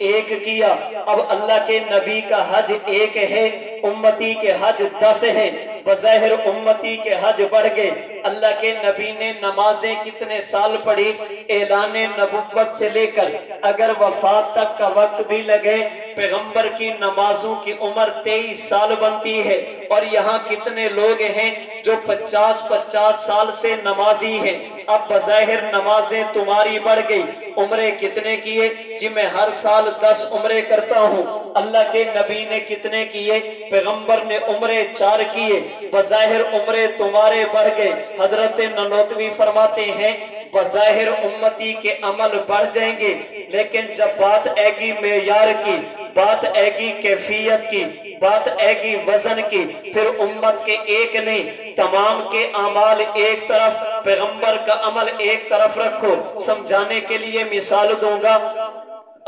ایک کیا۔ اب اللہ کے نبی کا حج ایک ہے، امتی کے حج 10 ہیں، بظاہر امتی کے حج بڑھ گئے۔ اللہ کے نبی نے نمازیں کتنے سال پڑھی؟ اعلان نبوت سے لے کر اگر وفات تک کا وقت بھی لگے، پیغمبر کی نمازوں کی عمر 23 سال بنتی ہے۔ اور یہاں کتنے لوگ ہیں جو 50 سال سے نمازی ہیں؟ اب بظاہر نمازیں تمہاری بڑھ گئی، عمرے کتنے کیے؟ جی میں ہر سال 10 عمرے کرتا ہوں۔ اللہ کے نبی نے کتنے کیے؟ پیغمبر نے عمرے 4 کیے، بظاہر عمرے تمہارے بڑھ گئے۔ حضرت ننوتوی فرماتے ہیں بظاہر امتی کے عمل بڑھ جائیں گے، لیکن جب بات آئے گی معیار کی، بات آئے گی کیفیت کی، بات آئے گی وزن کی، پھر امت کے ایک نہیں، تمام کے اعمال ایک طرف، پیغمبر کا عمل ایک طرف رکھو۔ سمجھانے کے لیے مثال دوں گا۔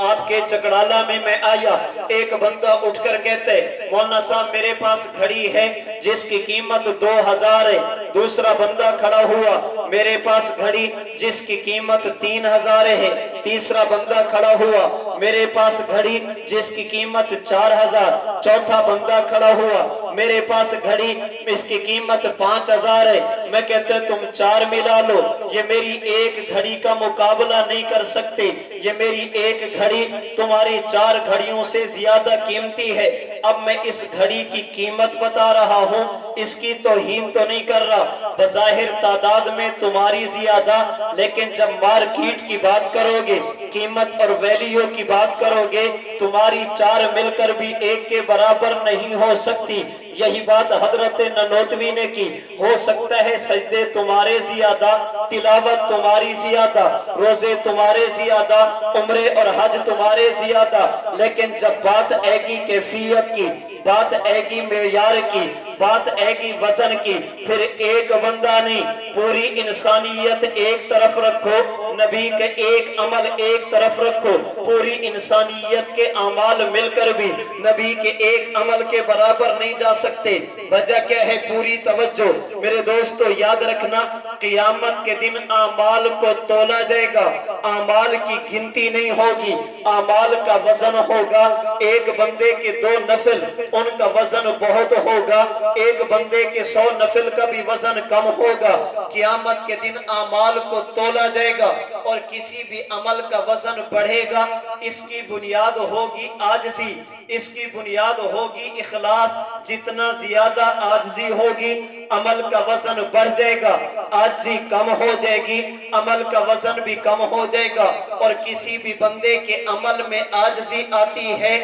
آپ کے چکڑالہ میں آیا، ایک بندہ اٹھ کر کہتے مولانا صاحب میرے پاس گھڑی ہے جس کی قیمت 2000 ہے۔ دوسرا بندہ کھڑا ہوا، میرے پاس گھڑی جس کی قیمت 3000 ہے۔ تیسرا بندہ کھڑا ہوا، میرے پاس گھڑی جس کی قیمت 4000۔ چوتھا بندہ کھڑا ہوا، میرے پاس گھڑی اس کی قیمت 5000 ہے۔ میں کہتا تم 4 ملا لو، یہ میری ایک گھڑی کا مقابلہ نہیں کر سکتے، یہ میری ایک گھڑی تمہاری 4 گھڑیوں سے زیادہ قیمتی ہے۔ اب میں اس گھڑی کی قیمت بتا رہا ہوں، اس کی توہین تو نہیں کر رہا، بظاہر تعداد میں تمہاری زیادہ، لیکن جب مارکیٹ کی بات کرو گے، قیمت اور ویلیو کی بات کرو گے، تمہاری 4 مل کر بھی ایک کے برابر نہیں ہو سکتی۔ یہی بات حضرت ننوتوی نے کی۔ ہو سکتا ہے سجدے تمہارے زیادہ، تلاوت تمہاری زیادہ، روزے تمہارے زیادہ، عمرے اور حج تمہارے زیادہ، لیکن جب بات آئے گی کیفیت کی، بات آئے گی معیار کی، بات آئے گی وزن کی، پھر ایک بندہ نہیں، پوری انسانیت ایک طرف رکھو، نبی کے ایک عمل ایک طرف رکھو، پوری انسانیت کے اعمال مل کر بھی نبی کے ایک عمل کے برابر نہیں جا سکتے۔ وجہ کیا ہے؟ پوری توجہ میرے دوستو یاد رکھنا، قیامت کے دن اعمال کو تولا جائے گا، اعمال کی گنتی نہیں ہوگی، اعمال کا وزن ہوگا۔ ایک بندے کے 2 نفل ان کا وزن بہت ہوگا، ایک بندے کے 100 نفل کا بھی وزن کم ہوگا۔ قیامت کے دن اعمال کو تولا جائے گا، اور کسی بھی عمل کا وزن بڑھے گا، اس کی بنیاد ہوگی عاجزی، اس کی بنیاد ہوگی اخلاص۔ جتنا زیادہ عاجزی ہوگی عمل کا وزن بڑھ جائے گا، عاجزی کم ہو جائے گی عمل کا وزن بھی کم ہو جائے گا۔ اور کسی بھی بندے کے عمل میں عاجزی آتی ہے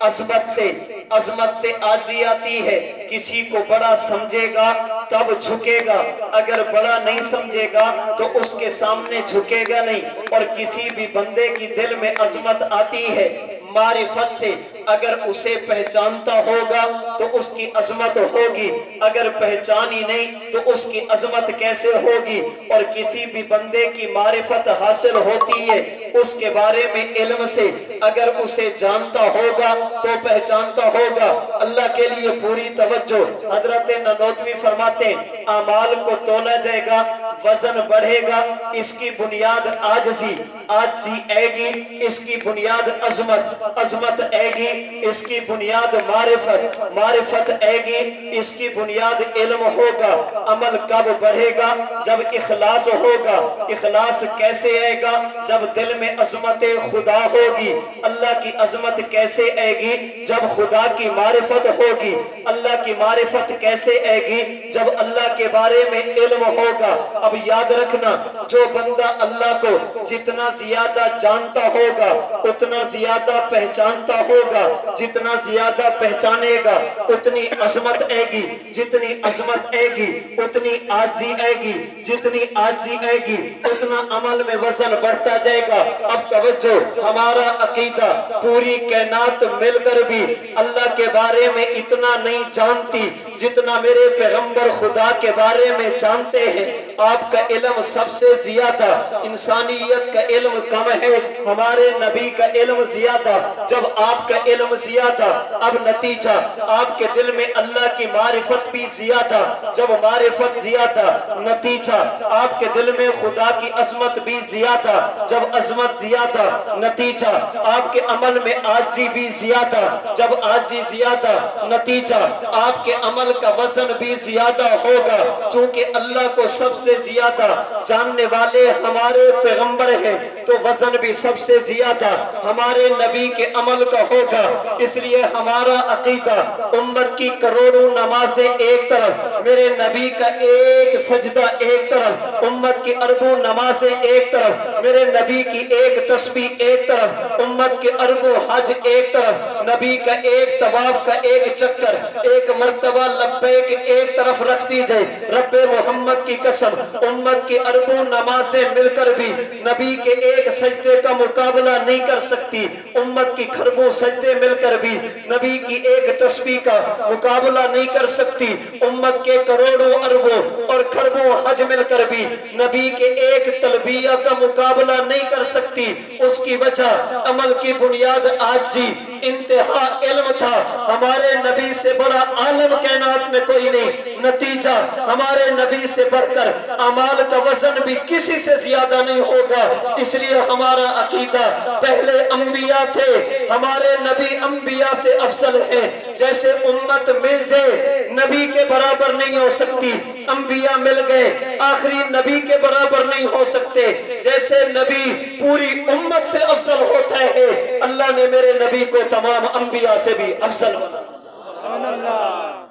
عظمت سے، عظمت سے عاجزی آتی ہے۔ کسی کو بڑا سمجھے گا تب جھکے گا، اگر بڑا نہیں سمجھے گا تو اس کے سامنے جھکے گا نہیں۔ اور کسی بھی بندے کی دل میں عظمت آتی ہے معرفت سے، اگر اسے پہچانتا ہوگا تو اس کی عظمت ہوگی، اگر پہچانی نہیں تو اس کی عظمت کیسے ہوگی؟ اور کسی بھی بندے کی معرفت حاصل ہوتی ہے اس کے بارے میں علم سے، اگر اسے جانتا ہوگا تو پہچانتا ہوگا۔ اللہ کے لیے پوری توجہ۔ حضرت ننوتوی فرماتے ہیں اعمال کو تولا جائے گا، وزن بڑھے گا، اس کی بنیاد عاجزی، عاجزی آئے گی، اس کی بنیاد عظمت، عظمت آئے گی، اس کی بنیاد معرفت، معرفت آئے گی، اس کی بنیاد علم ہوگا۔ عمل کب بڑھے گا؟ جب اخلاص ہوگا۔ اخلاص کیسے آئے گا؟ جب دل میں عظمت خدا ہوگی۔ اللہ کی عظمت کیسے آئے گی؟ جب خدا کی معرفت ہوگی۔ اللہ کی معرفت کیسے آئے گی؟ جب اللہ کے بارے میں علم ہوگا۔ اب یاد رکھنا، جو بندہ اللہ کو جتنا زیادہ جانتا ہوگا اتنا زیادہ پہچانتا ہوگا، جتنا زیادہ پہچانے گا اتنی عظمت آئے گی، جتنی عظمت آئے گی اتنی عاجزی آئے گی، جتنی عاجزی آئے گی اتنا عمل میں وزن بڑھتا جائے گا۔ اب توجہ، ہمارا عقیدہ پوری کائنات مل کر بھی اللہ کے بارے میں اتنا نہیں جانتی جتنا میرے پیغمبر خدا کے بارے میں جانتے ہیں۔ آپ کا علم سب سے زیادہ، انسانیت کا علم کم ہے، ہمارے نبی کا علم زیادہ۔ جب آپ کا علم زیادہ، اب نتیجہ آپ کے دل میں اللہ کی معرفت بھی زیادہ، جب معرفت زیادہ نتیجہ آپ کے دل میں خدا کی عظمت بھی زیادہ، جب عظمت زیادہ نتیجہ آپ کے عمل میں عاجزی بھی زیادہ، جب عاجزی زیادہ نتیجہ آپ کے عمل کا وزن بھی زیادہ ہوگا، چونکہ اللہ کو سب سے زیادہ جاننے والے ہمارے پیغمبر ہیں تو وزن بھی سب سے زیادہ ہمارے نبی کے عمل کا ہوگا۔ اس لیے ہمارا عقیدہ امت کی کروڑوں نمازیں ایک طرف، میرے نبی کا ایک سجدہ ایک طرف، امت کی اربوں نمازیں ایک طرف، میرے نبی کی ایک تسبیح ایک طرف، امت کے اربوں حج ایک طرف، نبی کا ایک طواف کا ایک چکر، ایک مرتبہ لبیک ایک طرف رکھ دیجئے، رب محمد کی قسم امت کی اربوں نمازیں مل کر بھی نبی کے ایک سجدے کا مقابلہ نہیں کر سکتی، امت کی خربوں سجدے مل کر بھی نبی کی ایک تسبیح کا مقابلہ نہیں کر سکتی، امت کے کروڑوں اربوں اور خربوں حج مل کر بھی نبی کے ایک تلبیہ کا مقابلہ نہیں کر سکتی۔ اس کی وجہ عمل کی بنیاد عاجزی، انتہا علم تھا، ہمارے نبی سے بڑا عالم کائنات میں کوئی نہیں، نتیجہ ہمارے نبی سے بڑھ کر اعمال کا وزن بھی کسی سے زیادہ نہیں ہوگا۔ اس لیے ہمارا عقیدہ پہلے انبیاء تھے، ہمارے نبی انبیاء سے افضل ہیں، جیسے امت مل جائے نبی کے برابر نہیں ہو سکتی، انبیاء مل گئے آخری نبی کے برابر نہیں ہو سکتے، جیسے نبی پوری امت سے افضل ہوتا ہے اللہ نے میرے نبی کو تمام انبیاء سے بھی افضل بنا۔